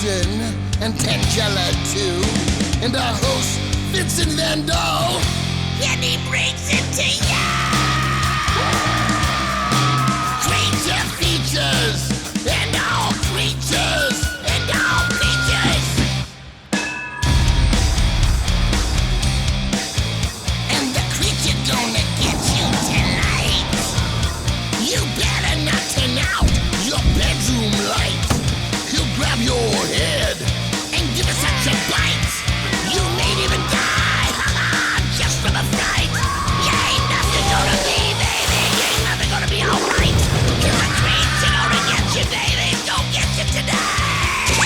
Vincent and Tangela too, and our host Vincent Van Dahl, and he brings it to ya. Creature features and all creatures and all creatures, and the creature gonna get you tonight. You better not turn out your bedroom light. He'll grab your head and give it such a bite. You may even die, just from a fright. You ain't nothing gonna be, baby. You ain't nothing gonna be alright. Cause the creature gonna get you, baby. Gonna get you tonight.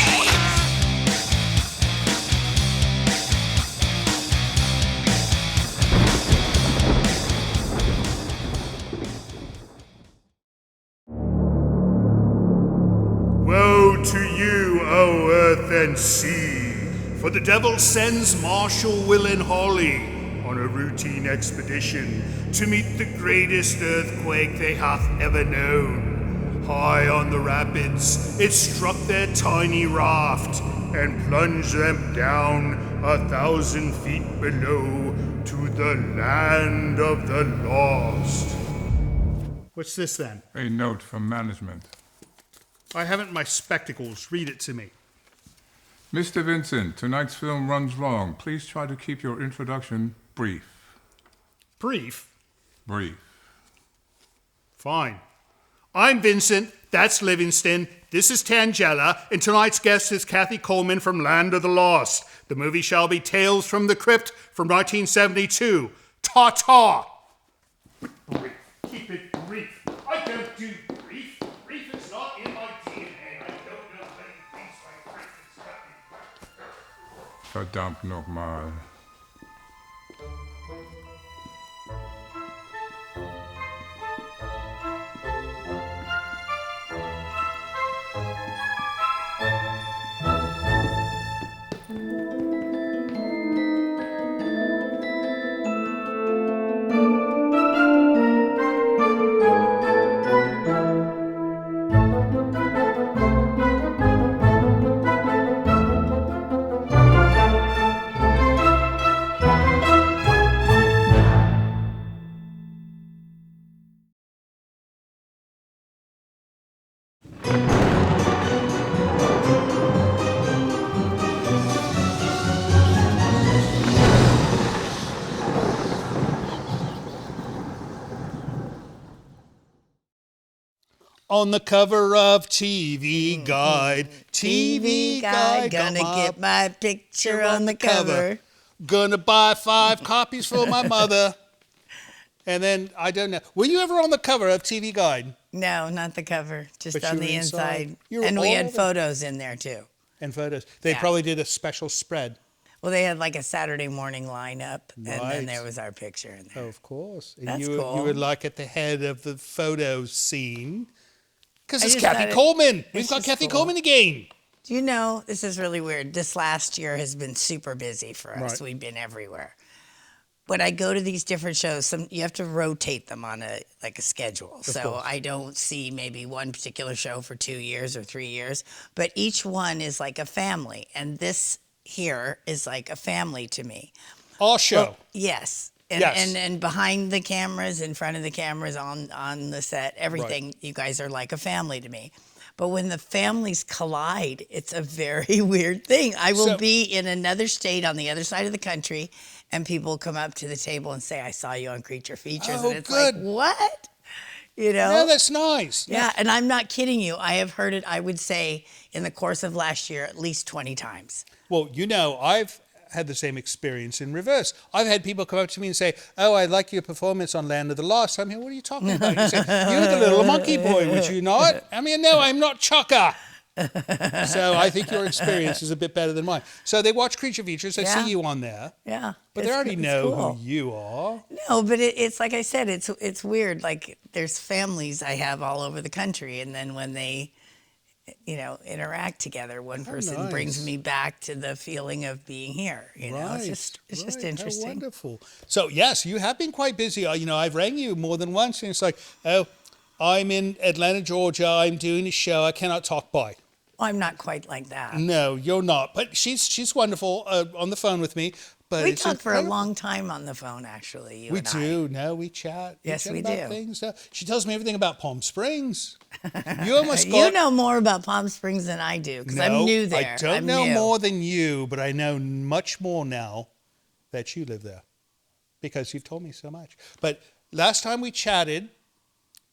Woe to you, O earth and sea, for the devil sends Marshal Willen Hawley on a routine expedition to meet the greatest earthquake they hath ever known. High on the rapids, it struck their tiny raft and plunged them down 1,000 feet below to the land of the lost. What's this then? A note from management. I haven't my spectacles. Read it to me. Mr. Vincent, tonight's film runs long. Please try to keep your introduction brief. Brief? Brief. Fine. I'm Vincent, that's Livingston, this is Tangela, and tonight's guest is Kathy Coleman from Land of the Lost. The movie shall be Tales from the Crypt from 1972. Ta-ta! Brief. Keep it brief. I don't do brief. Brief is not in my DNA. I don't know many things like brief is nothing. Verdammt nochmal. On the cover of TV Guide, TV Guide, gonna get my picture on the cover. Gonna buy 5 copies for my mother. And then, I don't know. Were you ever on the cover of TV Guide? No, not the cover, just But on you were the inside. inside. You were And we all had over. photos in there too. And photos. They Yeah. probably did a special spread. Well, they had like a Saturday morning lineup, and Right. then there was our picture in there. Oh, of course. And That's you were, cool. You were like at the head of the photo scene. Because I it's just Kathy thought Coleman. We've it's got just Kathy cool. Coleman again. Do you know, this is really weird. This last year has been super busy for us. Right. We've been everywhere. When I go to these different shows, you have to rotate them on a schedule. So course. I don't see maybe one particular show for 2 years or 3 years, but each one is like a family. And this here is like a family to me. Our show. Well, yes. And, Yes. and behind the cameras, in front of the cameras, on the set, everything, you guys are like a family to me. But when the families collide, it's a very weird thing. I will So- be in another state on the other side of the country, and people come up to the table and say, I saw you on Creature Features. Oh, and it's good. like, what? You know? No, that's nice. Yeah, and I'm not kidding you. I have heard it, I would say, in the course of last year, at least 20 times. Well, you know, I've had the same experience in reverse. I've had people come up to me and say, oh, I like your performance on Land of the Lost. I mean, what are you talking about? You say, you're the little monkey boy, would you not? I mean, no, I'm not Chaka. So I think your experience is a bit better than mine. So they watch Creature Features, they Yeah. see you on there, Yeah. but they it's- already it's know cool. who you are. No, but it's like I said, it's weird. Like there's families I have all over the country, and then when they, interact together, one person brings nice. me back to the feeling of being here. It's just right. interesting. How wonderful. So yes, you have been quite busy. I've rang you more than once, and it's like, oh, I'm in Atlanta, Georgia. I'm doing a show. I cannot talk by. I'm not quite like that. No, you're not. But she's wonderful on the phone with me. But We it's talk for a incredible. long time on the phone, actually. You We and I. do. No, we chat. Yes, chat we about do. Things. She tells me everything about Palm Springs. You almost You know more about Palm Springs than I do because I'm new there. I don't I'm know new. more than you, but I know much more now that you live there because you've told me so much. But last time we chatted,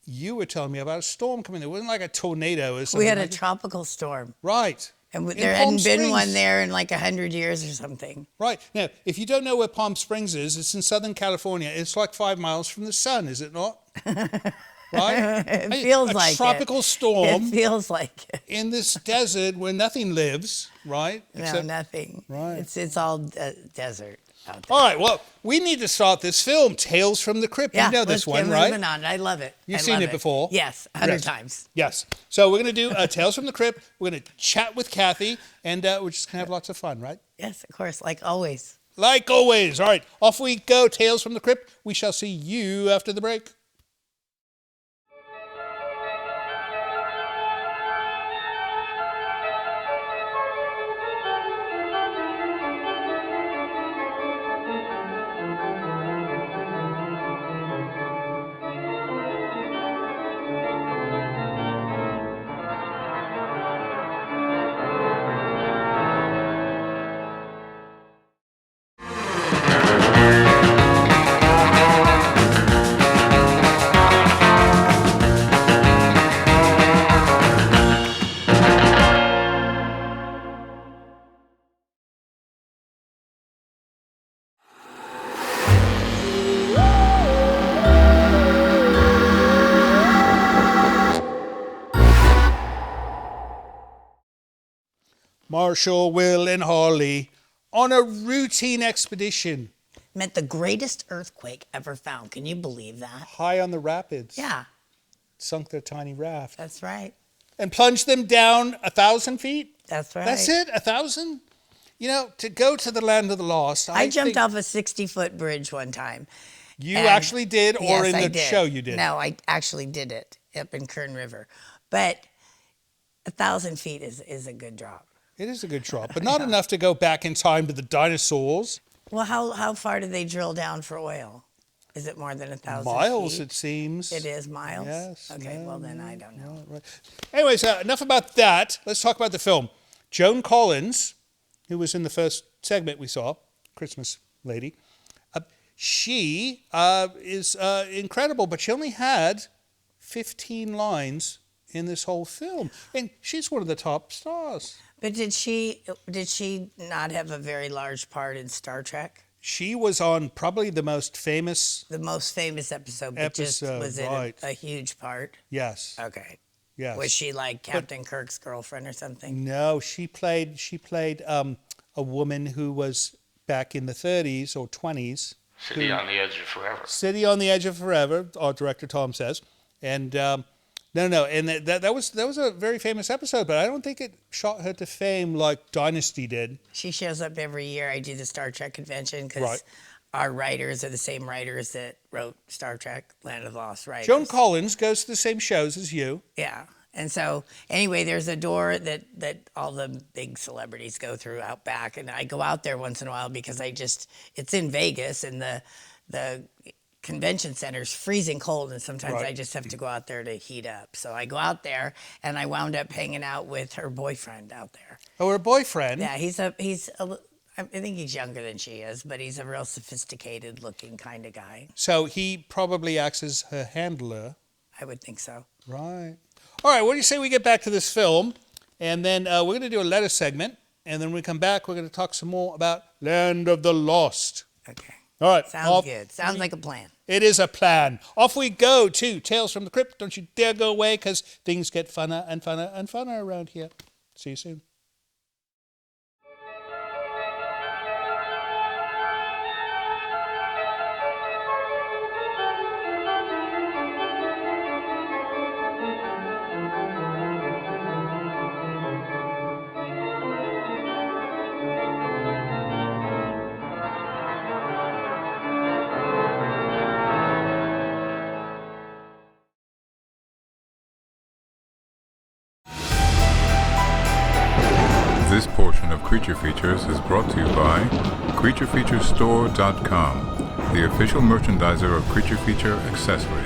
you were telling me about a storm coming. It wasn't like a tornado or something. We had a like tropical storm. Right. And In there Palm hadn't been one Springs. there in like 100 years or something. Right. Now, if you don't know where Palm Springs is, it's in Southern California. It's like 5 miles from the sun, is it not? Right? It feels like a tropical it. storm It feels like it. in this desert where nothing lives, right? No, nothing. Right. It's all desert out there. All right, well, we need to start this film, Tales from the Crypt. Yeah, you know let's this one, get right? moving on. I love it. You've I seen love it before? Yes, 100 Yes. times. Yes. So we're going to do Tales from the Crypt. We're going to chat with Kathy, and we're just going to have lots of fun, right? Yes, of course, like always. Like always. All right, off we go, Tales from the Crypt. We shall see you after the break. Marshall, Will, and Holly on a routine expedition Meant the greatest earthquake ever found. Can you believe that? high on the rapids. Yeah, Sunk their tiny raft that's right. and plunged them down 1,000 feet. That's right. That's it? 1,000? You know, to go to the land of the lost. I jumped think off a 60-foot bridge one time. You and- actually did, or Yes, in I the did. show you did? No, I actually did it up in Kern River. But 1,000 feet is a good drop. It is a good drop, but not enough to go back in time to the dinosaurs. Well, how far do they drill down for oil? Is it more than 1,000 Miles, feet? it seems. It is miles? Yes. Okay, no, well then I don't know. Right. Anyways, enough about that. Let's talk about the film. Joan Collins, who was in the first segment we saw, Christmas Lady, she is incredible, but she only had 15 lines in this whole film, and she's one of the top stars. But did she not have a very large part in Star Trek? She was on probably the most famous. The most famous episode, but just was it right. a huge part? Yes. Okay. Yes. Was she like Captain Kirk's girlfriend or something? No, she played a woman who was back in the 30s or 20s. City on the Edge of Forever. City on the Edge of Forever, our director Tom says, and and that was a very famous episode, but I don't think it shot her to fame like Dynasty did. She shows up every year. I do the Star Trek convention because Right. our writers are the same writers that wrote Star Trek: Land of the Lost writers. Joan Collins goes to the same shows as you. Yeah. And so, anyway, there's a door that all the big celebrities go through out back, and I go out there once in a while because it's in Vegas, and the convention center's freezing cold, and sometimes Right. I just have to go out there to heat up. So I go out there, and I wound up hanging out with her boyfriend out there. Oh, her boyfriend. Yeah, I think he's younger than she is, but he's a real sophisticated looking kind of guy. So he probably acts as her handler. I would think so. Right. All right, what do you say we get back to this film, and then we're going to do a letter segment, and then when we come back, we're going to talk some more about Land of the Lost. Okay. All right. Sounds good. Sounds like a plan. It is a plan. Off we go to Tales from the Crypt. Don't you dare go away, because things get funner and funner and funner around here. See you soon. This portion of Creature Features is brought to you by CreatureFeatureStore.com, the official merchandiser of Creature Feature accessories.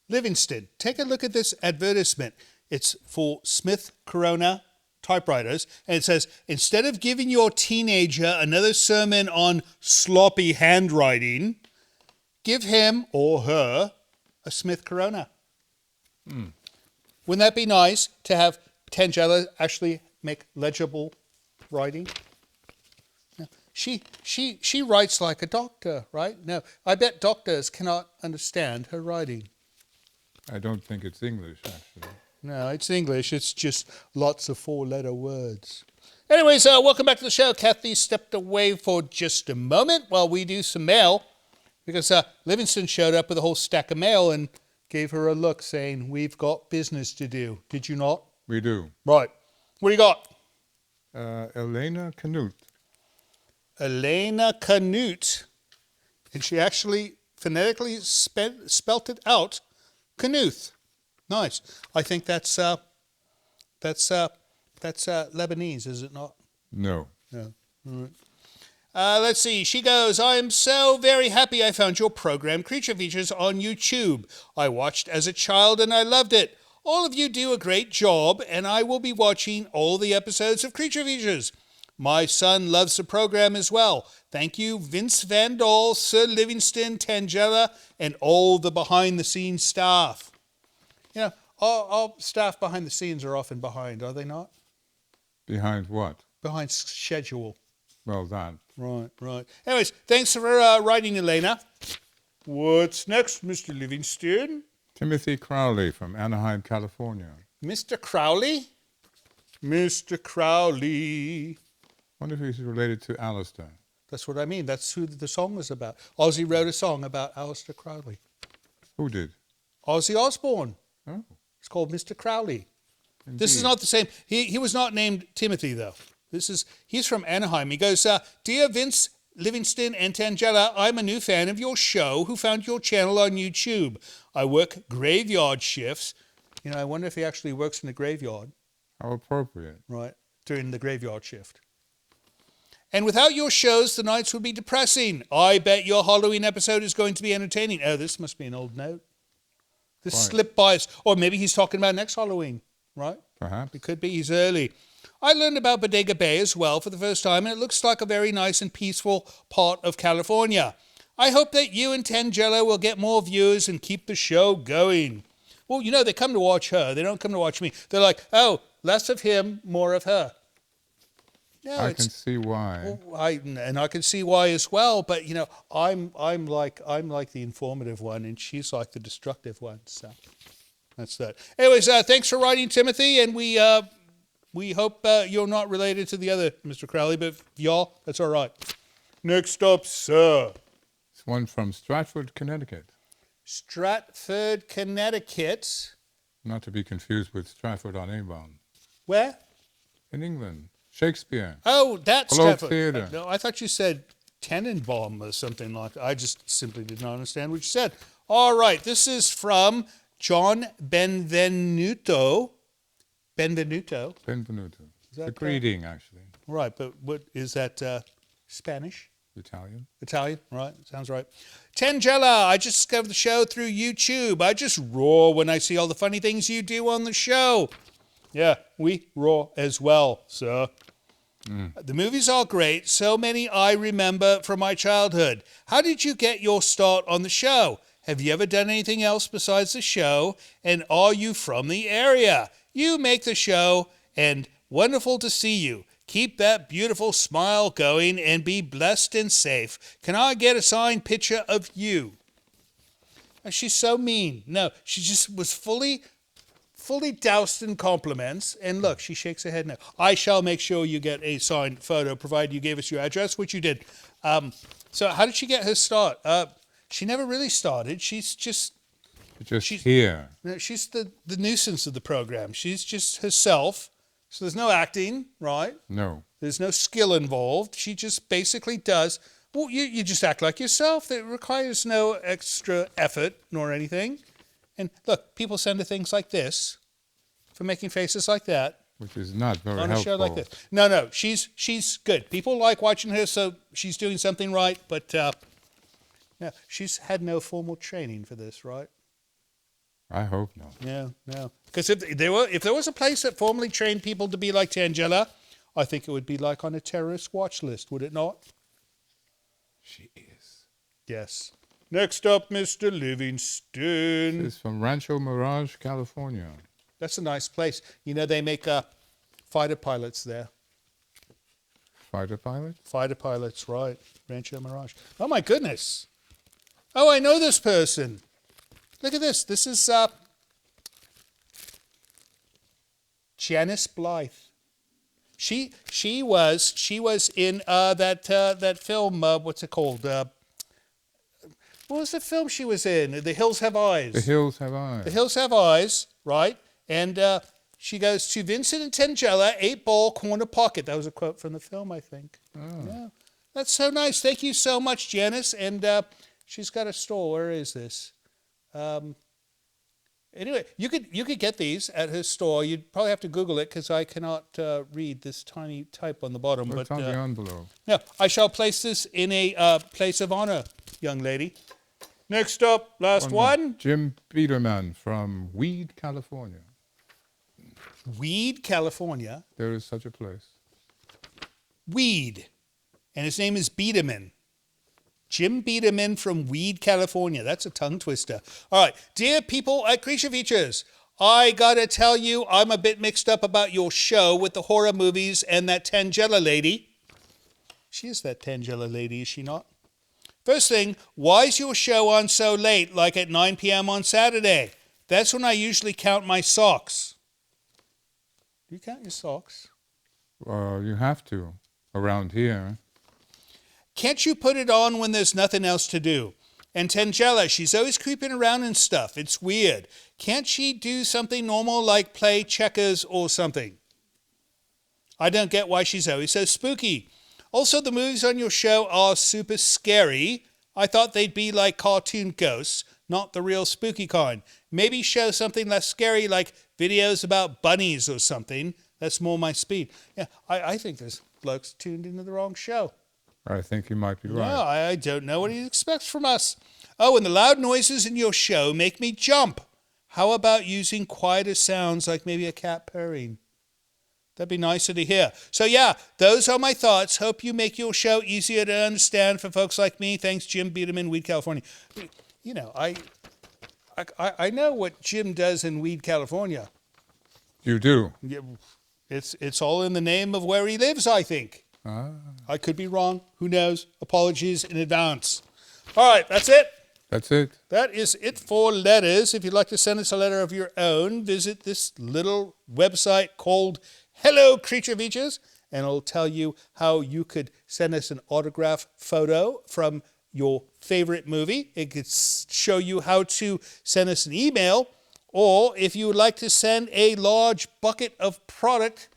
Livingston, take a look at this advertisement. It's for Smith Corona typewriters, and it says, instead of giving your teenager another sermon on sloppy handwriting, give him or her a Smith Corona. Wouldn't that be nice to have Tangela actually make legible writing? No. She writes like a doctor, right? No, I bet doctors cannot understand her writing. I don't think it's English, actually. No, it's English. It's just lots of four-letter words. Anyways, welcome back to the show. Kathy stepped away for just a moment while we do some mail, because Livingston showed up with a whole stack of mail and gave her a look saying, we've got business to do. Did you not? We do. Right. What do you got? Elena Canute. Elena Canute. And she actually phonetically spelt it out. Knuth. Nice. I think that's Lebanese, is it not? No. No. All right. Let's see. She goes, I am so very happy I found your program, Creature Features, on YouTube. I watched as a child and I loved it. All of you do a great job, and I will be watching all the episodes of Creature Features. My son loves the program as well. Thank you, Vince Van Dahl, Sir Livingston, Tangela, and all the behind-the-scenes staff. You know, all staff behind the scenes are often behind, are they not? Behind what? Behind schedule. Well, that. Right. Anyways, thanks for writing, Elena. What's next, Mr. Livingston? Timothy Crowley from Anaheim, California. Mr. Crowley? Mr. Crowley. Wonder if he's related to Alistair. That's what I mean. That's who the song was about. Ozzy wrote a song about Alistair Crowley. Who did? Ozzy Osbourne. Oh. It's called Mr. Crowley. Indeed. This is not the same. He was not named Timothy, though. He's from Anaheim. He goes, Dear Vince, Livingston, and Tangela, I'm a new fan of your show who found your channel on YouTube. I work graveyard shifts. You know, I wonder if he actually works in the graveyard. How appropriate. Right, during the graveyard shift. And without your shows, the nights would be depressing. I bet your Halloween episode is going to be entertaining. Oh, this must be an old note. This slipped by us. Or maybe he's talking about next Halloween, right? Perhaps. It could be. He's early. I learned about Bodega Bay as well for the first time, and it looks like a very nice and peaceful part of California. I hope that you and Tangela will get more viewers and keep the show going. Well, you know, they come to watch her. They don't come to watch me. They're like, oh, less of him, more of her. No, I can see why. Well, I can see why as well. But you know, I'm like the informative one, and she's like the destructive one. So that's that. Anyways, thanks for writing, Timothy, and we hope you're not related to the other Mr. Crowley, but y'all, that's all right. Next up, sir. It's one from Stratford, Connecticut. Stratford, Connecticut. Not to be confused with Stratford-on-Avon. Where? In England. Shakespeare. Oh, that's Globe Stratford. Theatre. No, I thought you said Tenenbaum or something like that. I just simply did not understand what you said. All right, this is from John Benvenuto. Benvenuto. It's a greeting, actually. Right, but what is that? Spanish? Italian. Italian, right? Sounds right. Tangela, I just discovered the show through YouTube. I just roar when I see all the funny things you do on the show. Yeah, we roar as well, sir. The movies are great. So many I remember from my childhood. How did you get your start on the show? Have you ever done anything else besides the show? And are you from the area? You make the show, and wonderful to see you. Keep that beautiful smile going and be blessed and safe. Can I get a signed picture of you? She's so mean. No, she just was fully doused in compliments. And look, she shakes her head no. I shall make sure you get a signed photo, provided you gave us your address, which you did. So how did she get her start? She never really started. She's here. No, she's the nuisance of the program. She's just herself, So there's no acting, right? No. There's no skill involved. She just basically does. Well, you just act like yourself. It requires no extra effort nor anything. And look, people send her things like this for making faces like that. Which is not very on helpful. a show like this. No, she's good. People like watching her, so she's doing something right. But no, she's had no formal training for this, right? I hope not. No. Because if there was a place that formally trained people to be like Tangela, I think it would be like on a terrorist watch list, would it not? She is. Yes. Next up, Mr. Livingston. This is from Rancho Mirage, California. That's a nice place. You know, they make fighter pilots there. Fighter pilot? Fighter pilots, right. Rancho Mirage. Oh, my goodness. Oh, I know this person. Look at this. This is Janice Blythe. She was in that film. What's it called? What was the film she was in? The Hills Have Eyes. The Hills Have Eyes. The Hills Have Eyes, right? And she goes to Vincent and Tangela, 8-ball corner pocket. That was a quote from the film, I think. Oh. Yeah, that's so nice. Thank you so much, Janice. And she's got a store. Where is this? Anyway, you could get these at her store. You'd probably have to Google it because I cannot read this tiny type on the bottom. What's on the envelope? No, I shall place this in a place of honor, young lady. Next up, last one. Jim Biederman from Weed, California. Weed, California. There is such a place. Weed. And his name is Biederman. Jim Biederman from Weed, California. That's a tongue twister. All right. Dear people at Creature Features, I gotta tell you, I'm a bit mixed up about your show with the horror movies and that Tangela lady. She is that Tangela lady, is she not? First thing, why is your show on so late, like at 9 p.m. on Saturday? That's when I usually count my socks. Do you count your socks? You have to, around here. Can't you put it on when there's nothing else to do? And Tangela, she's always creeping around and stuff. It's weird. Can't she do something normal like play checkers or something? I don't get why she's always so spooky. Also, the movies on your show are super scary. I thought they'd be like cartoon ghosts, not the real spooky kind. Maybe show something less scary like videos about bunnies or something. That's more my speed. Yeah, I think this bloke's tuned into the wrong show. I think you might be right. No, I don't know what he expects from us. Oh, and the loud noises in your show make me jump. How about using quieter sounds like maybe a cat purring? That'd be nicer to hear. So yeah, those are my thoughts. Hope you make your show easier to understand for folks like me. Thanks, Jim Biederman, Weed, California. You know, I know what Jim does in Weed, California. You do? Yeah, it's all in the name of where he lives, I think. Ah. I could be wrong. Who knows? Apologies in advance. All right, that's it. That's it. That is it for letters. If you'd like to send us a letter of your own, visit this little website called Hello Creature Features, and it'll tell you how you could send us an autograph photo from your favorite movie. It could show you how to send us an email, or if you would like to send a large bucket of product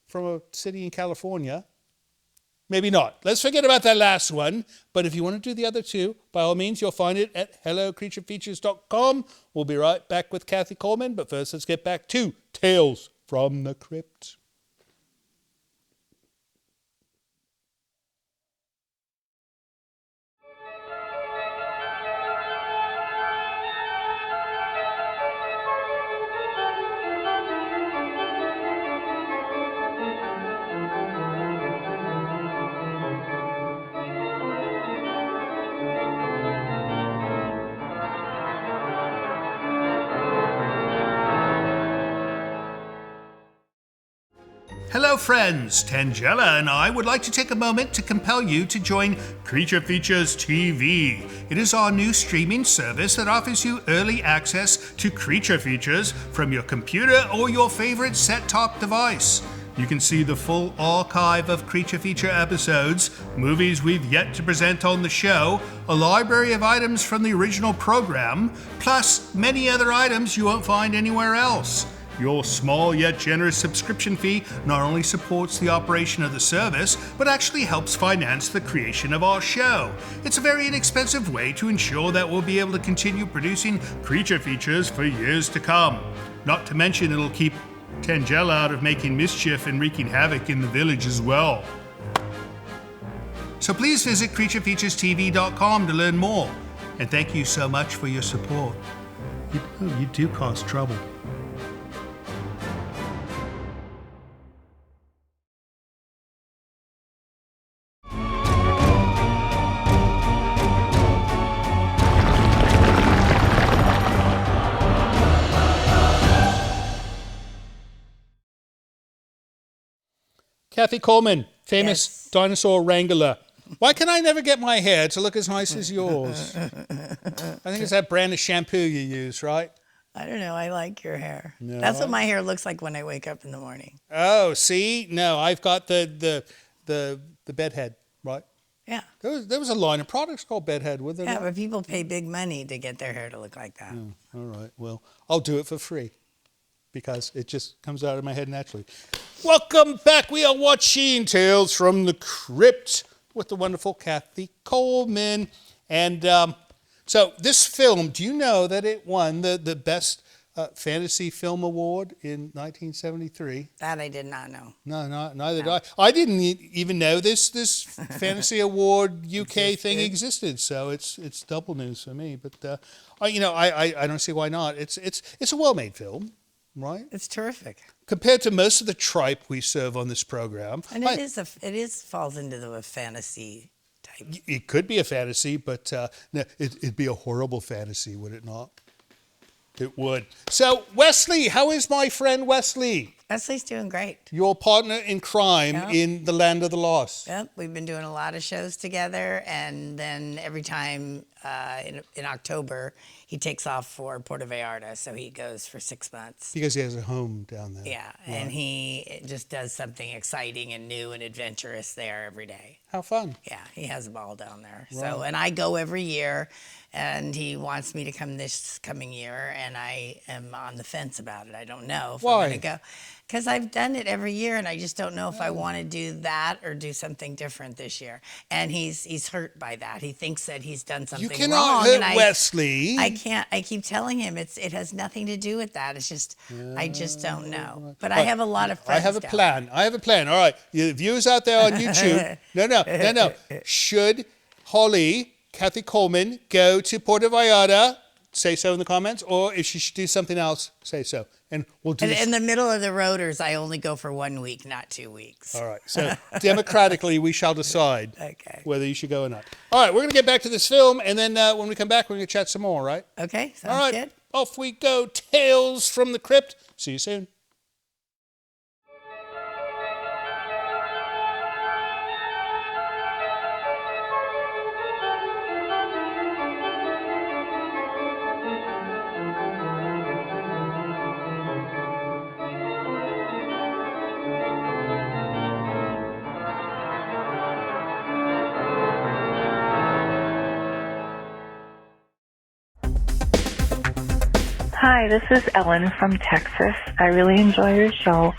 from a city in California, maybe not. Let's forget about that last one. But if you want to do the other two, by all means, you'll find it at hellocreaturefeatures.com. We'll be right back with Kathy Coleman. But first, let's get back to Tales from the Crypt. Hello friends, Tangela and I would like to take a moment to compel you to join Creature Features TV. It is our new streaming service that offers you early access to Creature Features from your computer or your favorite set-top device. You can see the full archive of Creature Feature episodes, movies we've yet to present on the show, a library of items from the original program, plus many other items you won't find anywhere else. Your small yet generous subscription fee not only supports the operation of the service, but actually helps finance the creation of our show. It's a very inexpensive way to ensure that we'll be able to continue producing creature features for years to come. Not to mention it'll keep Tangella out of making mischief and wreaking havoc in the village as well. So please visit creaturefeaturestv.com to learn more. And thank you so much for your support. You do cause trouble. Kathy Coleman, famous Yes. dinosaur wrangler. Why can I never get my hair to look as nice as yours? I think it's that brand of shampoo you use, right? I don't know. I like your hair. No. That's what my hair looks like when I wake up in the morning. Oh, see? No, I've got the bedhead, right? Yeah. There was a line of products called bedhead, wasn't there? Yeah, but people pay big money to get their hair to look like that. All right, well, I'll do it for free because it just comes out of my head naturally. Welcome back. We are watching Tales from the Crypt with the wonderful Kathy Coleman. And so this film, do you know that it won the Best Fantasy Film Award in 1973? That I did not know. No, neither did I. I didn't even know this Fantasy Award UK thing existed. So it's double news for me. But I don't see why not. It's a well-made film, right? It's terrific. Compared to most of the tripe we serve on this program, And it is falls into the fantasy type. it could be a fantasy, but no, it'd be a horrible fantasy, would it not? It would. So, Wesley, how is my friend Wesley? Wesley's doing great. Your partner in crime in The Land of the Lost. Yep, we've been doing a lot of shows together, and then every time in October, he takes off for Puerto Vallarta, so he goes for 6 months. Because he has a home down there. Yeah, and he just does something exciting and new and adventurous there every day. How fun. Yeah, he has a ball down there. So, and I go every year, and he wants me to come this coming year, and I am on the fence about it. I don't know if I'm going to go. Because I've done it every year, and I just don't know if I want to do that or do something different this year. And he's hurt by that. He thinks that he's done something You wrong. cannot hurt and Wesley. I can't. I keep telling him it has nothing to do with that. It's just I just don't know. But I have a lot of friends. I have a plan. I have a plan. All right, you viewers out there on YouTube. No. Should Holly, Kathy Coleman, go to Puerto Vallarta? Say so in the comments, or if she should do something else, say so, and we'll do. In the middle of the rotors, I only go for 1 week, not 2 weeks. All right. So democratically, we shall decide whether you should go or not. All right. We're going to get back to this film, and then when we come back, we're going to chat some more. Right? Okay. Sounds All right. good. Off we go. Tales from the Crypt. See you soon. Hi, this is Ellen from Texas. I really enjoy your show.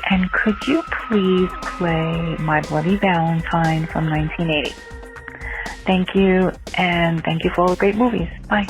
And could you please play My Bloody Valentine from 1980? Thank you, and thank you for all the great movies. Bye.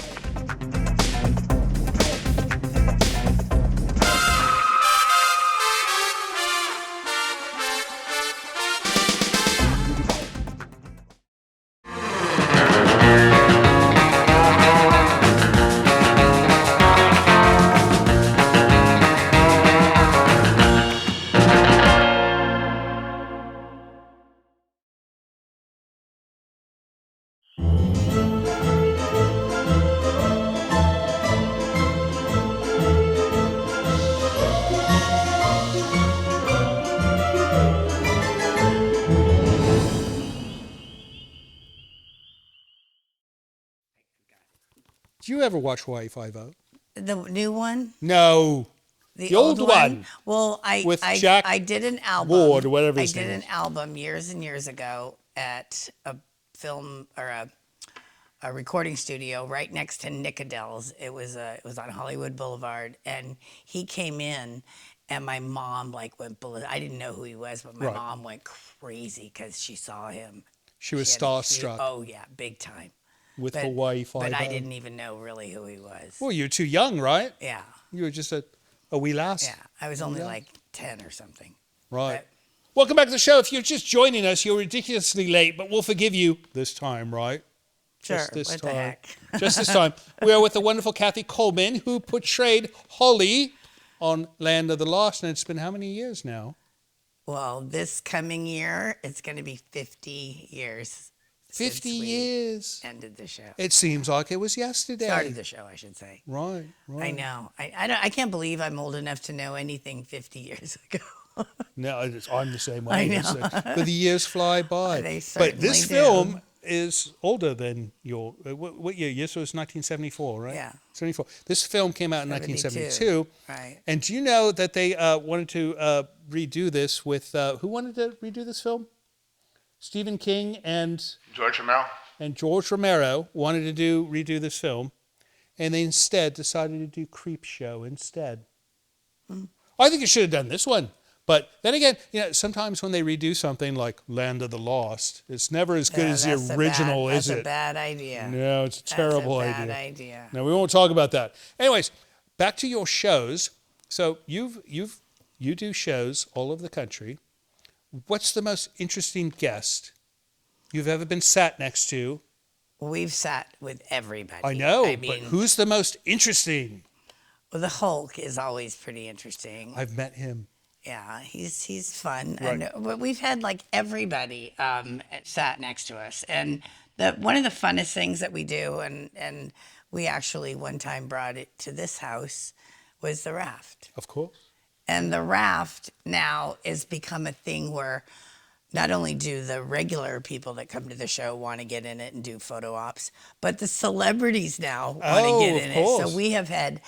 Do you ever watch Hawaii Five-O? The new one? No. The old one. Well, With Jack I did an album. Ward or whatever his I did name an is. album years and years ago at a film or a recording studio right next to Nick Adele's. It was on Hollywood Boulevard, and he came in, and my mom like went ballistic. I didn't know who he was, but my Right. mom went crazy because she saw him. She was had a huge- starstruck oh yeah, big time. with But, Hawaii but I Five-O. didn't even know really who he was. Well, you're too young, right? Yeah, You were just a wee lass. yeah. I was only Yeah. like 10 or something. Right. But- Welcome back to the show. If you're just joining us, you're ridiculously late, but we'll forgive you this time, right? Sure. Just this what time. the heck? Just this time. We are with the wonderful Kathy Coleman, who portrayed Holly on Land of the Lost, and it's been how many years now? Well, this coming year, it's going to be 50 years. 50 since we years. Ended the show. It seems like it was yesterday. Started the show, I should say. Right, right. I know. I can't believe I'm old enough to know anything 50 years ago. No, I'm the same way. I know. So, but the years fly by. They But this certainly do. film is older than your. What year? Yes, it was 1974, right? Yeah. 74. This film came out in 1972. Right. And do you know that they wanted to redo this with who wanted to redo this film? Stephen King and George Romero? George Romero wanted to redo this film, and they instead decided to do Creep Show instead. I think you should have done this one. But then again, sometimes when they redo something like Land of the Lost, it's never as good as the original, is it? That's a bad idea. No, it's a terrible That's a bad idea. idea. No, we won't talk about that. Anyways, back to your shows. So you do shows all over the country. What's the most interesting guest you've ever been sat next to? We've sat with everybody. I know, I but mean, who's the most interesting? well, the Hulk is always pretty interesting. I've met him. Yeah, he's fun. Right. But we've had like everybody sat next to us, and one of the funnest things that we do, and we actually one time brought it to this house, was the raft. Of course. And the raft now has become a thing where not only do the regular people that come to the show want to get in it and do photo ops, but the celebrities now want to get in it. course. So we have had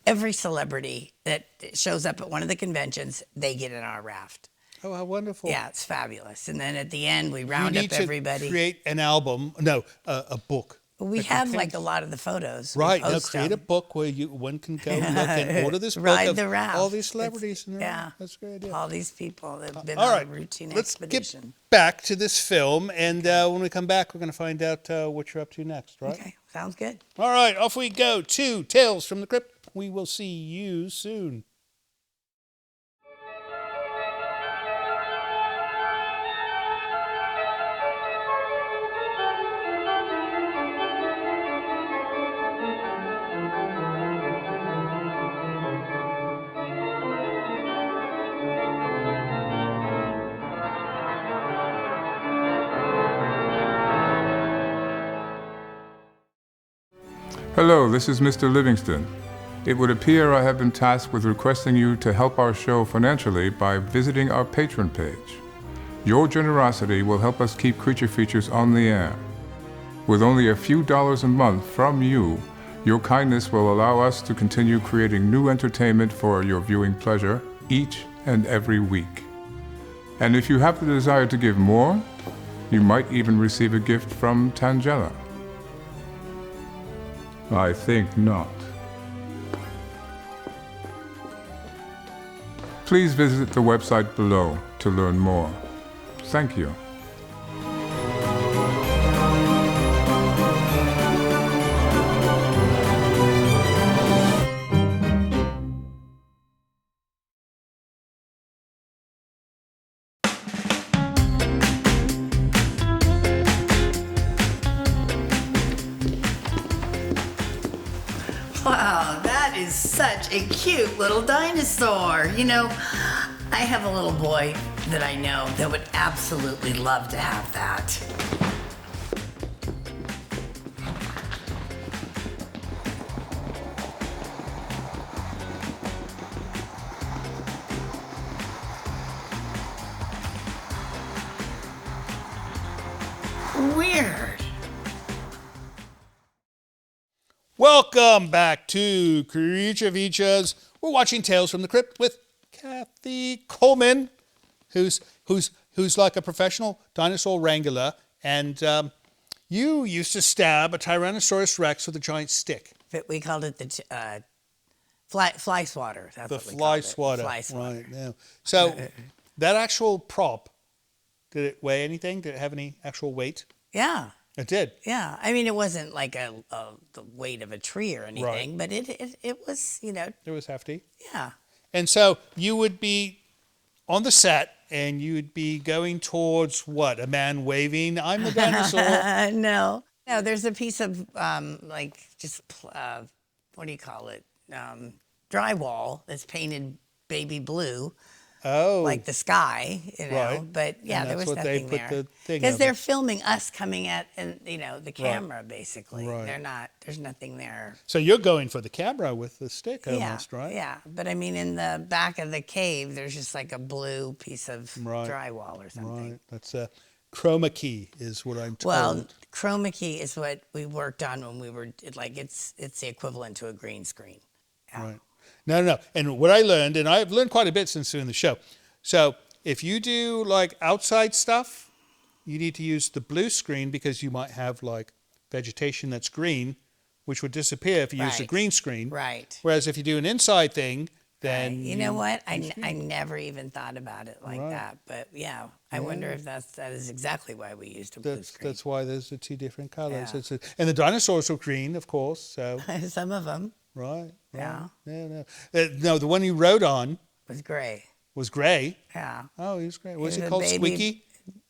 every celebrity that shows up at one of the conventions, they get in our raft. Oh, how wonderful. Yeah, it's fabulous. And then at the end, we You round need up to everybody. create an album. No, a book. We that have contains- like a lot of the photos. We Right. Now post create a them. book where one can go look and order this book Ride of the raft. all these celebrities. Yeah. That's a great idea. All these people that have been All on right. a routine Let's expedition. get back to this film. And when we come back, we're going to find out what you're up to next, right? Okay, sounds good. All right. Off we go to Tales from the Crypt. We will see you soon. Hello, this is Mr. Livingston. It would appear I have been tasked with requesting you to help our show financially by visiting our Patreon page. Your generosity will help us keep Creature Features on the air. With only a few dollars a month from you, your kindness will allow us to continue creating new entertainment for your viewing pleasure each and every week. And if you have the desire to give more, you might even receive a gift from Tangela. I think not. Please visit the website below to learn more. Thank you. Wow, that is such a cute little dinosaur. You know, I have a little boy that I know that would absolutely love to have that. Weird. Welcome back to Creature Features. We're watching Tales from the Crypt with Kathy Coleman, who's like a professional dinosaur wrangler. And You used to stab a Tyrannosaurus Rex with a giant stick. But we called it the fly swatter. That's The what we fly called it. swatter. Fly swatter. Right, yeah. So that actual prop, did it weigh anything? Did it have any actual weight? Yeah. It did. Yeah. I mean, it wasn't like the weight of a tree or anything, but it was, It was hefty. yeah. And so you would be on the set and you would be going towards what? A man waving, I'm the dinosaur. No, there's a piece of what do you call it? Drywall that's painted baby blue, Oh. like the sky, Right. But yeah, And there that's was what they nothing put there the thing because of they're it. filming us coming at the camera basically. Right. They're not. There's nothing there. So you're going for the camera with the stick Yeah, almost, right? yeah. But I mean, in the back of the cave, there's just like a blue piece of Right. drywall or something. Right. That's a chroma key is what I'm told. Well, chroma key is what we worked on when we were it's the equivalent to a green screen. Yeah. Right. No. And what I learned, and I've learned quite a bit since doing the show. So if you do like outside stuff, you need to use the blue screen because you might have like vegetation that's green, which would disappear if you use a Right. green screen. Right. Whereas if you do an inside thing, then You know what? I never even thought about it like Right. that. But yeah, I wonder if that is exactly why we used a blue screen. that's why there's the two different colors. Yeah. And the dinosaurs were green, of course. So Some of them right. Yeah. No. No, the one you rode on was gray. was gray. Yeah. Oh, he was great. Was He it was a called baby- Squeaky?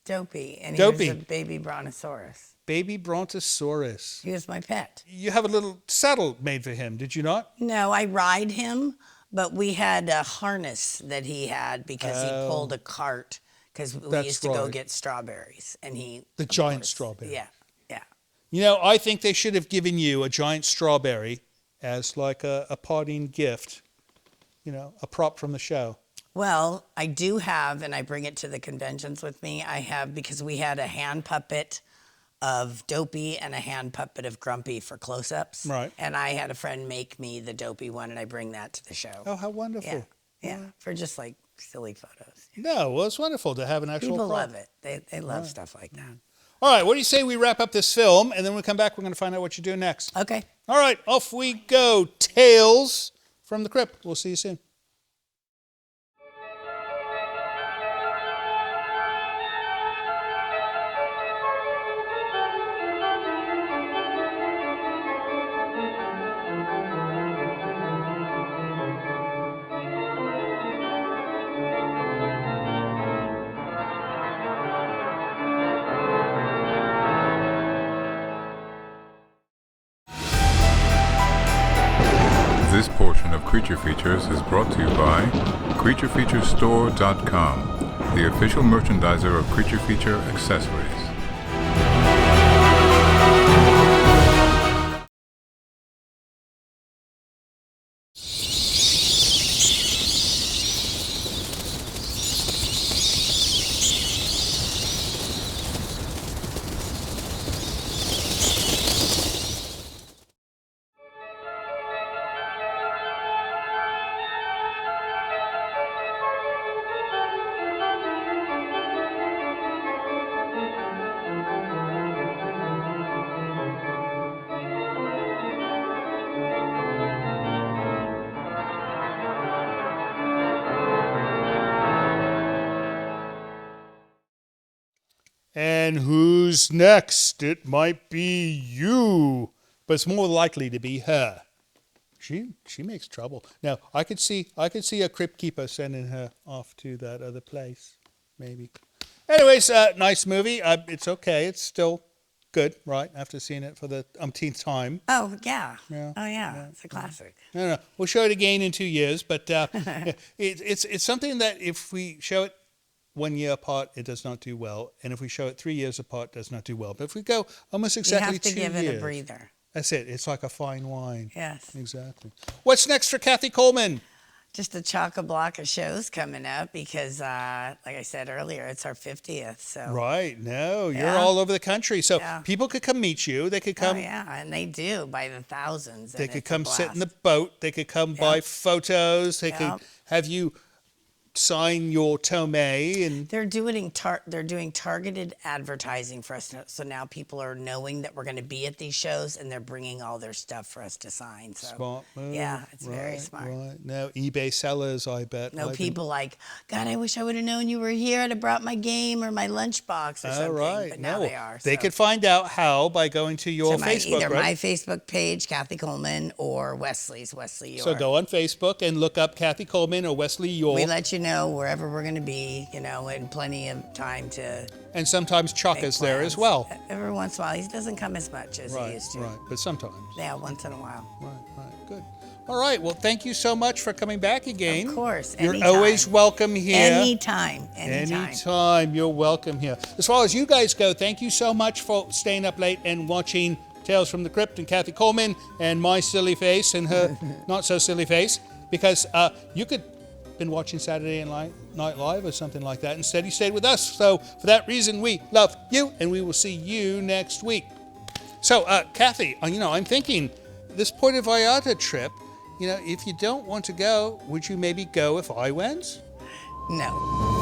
Dopey. And Dopey. he was a baby brontosaurus. Baby Brontosaurus. He was my pet. You have a little saddle made for him, did you not? No, I ride him, but we had a harness that he had because he pulled a cart because we That's used to go right. get strawberries, and The of giant course, strawberry. Yeah. You know, I think they should have given you a giant strawberry as like a parting gift, a prop from the show. Well, I do have, and I bring it to the conventions with me. I have, because we had a hand puppet of Dopey and a hand puppet of Grumpy for close-ups. Right. And I had a friend make me the Dopey one, and I bring that to the show. Oh, how wonderful. Yeah, for just like silly photos. No, well, it's wonderful to have an actual People prop. love it. They love stuff like that. All right, what do you say we wrap up this film, and then when we come back, we're going to find out what you're doing next. Okay. All right, off we go. Tales from the Crypt. We'll see you soon. This portion of Creature Features is brought to you by CreatureFeatureStore.com, the official merchandiser of Creature Feature accessories. And who's next? It might be you, but it's more likely to be her. She makes trouble. Now, I could see a crypt keeper sending her off to that other place, maybe. Anyways, nice movie. It's okay. It's still good, right? After seeing it for the umpteenth time. Oh, yeah. Yeah. Oh, yeah. It's a classic. No. We'll show it again in 2 years, but it's something that if we show it 1 year apart, it does not do well, and if we show it 3 years apart, it does not do well. But if we go almost exactly 2 years, You have to give it a breather. That's it. It's like a fine wine. Yes. Exactly. What's next for Kathy Coleman? Just a chock-a-block of shows coming up because, like I said earlier, it's our 50th. So. Right. No, you're Yeah. all over the country. So Yeah. people could come meet you. They could come. Oh, yeah, and they do by the thousands. They and could it's a come sit in the blast. boat. They could come buy photos. They Yeah. could have you sign your tome and They're doing targeted advertising for us, so now people are knowing that we're going to be at these shows, and they're bringing all their stuff for us to sign. So, smart move. yeah, it's very smart. Right. No eBay sellers, I bet. No people like, God, I wish I would have known you were here. I'd have brought my game or my lunchbox or something. Right. But now they are. They could find out how by going to your Facebook, either right? my Facebook page, Kathy Coleman, or Wesley's, Wesley York. So go on Facebook and look up Kathy Coleman or Wesley York. We let you know wherever we're going to be, and plenty of time to. And sometimes Chuck is there as well. Every once in a while. He doesn't come as much as he used to. Right, but sometimes. Yeah, once in a while. Right, good. All right, well, thank you so much for coming back again. Of course, You're anytime. always welcome here. Anytime. Anytime, you're welcome here. As far as you guys go, thank you so much for staying up late and watching Tales from the Crypt and Kathy Coleman and my silly face and her not so silly face, because you could have been watching Saturday Night Live or something like that. Instead, you stayed with us. So for that reason, we love you, and we will see you next week. So, Kathy, I'm thinking this Puerto Vallarta trip, if you don't want to go, would you maybe go if I went? No.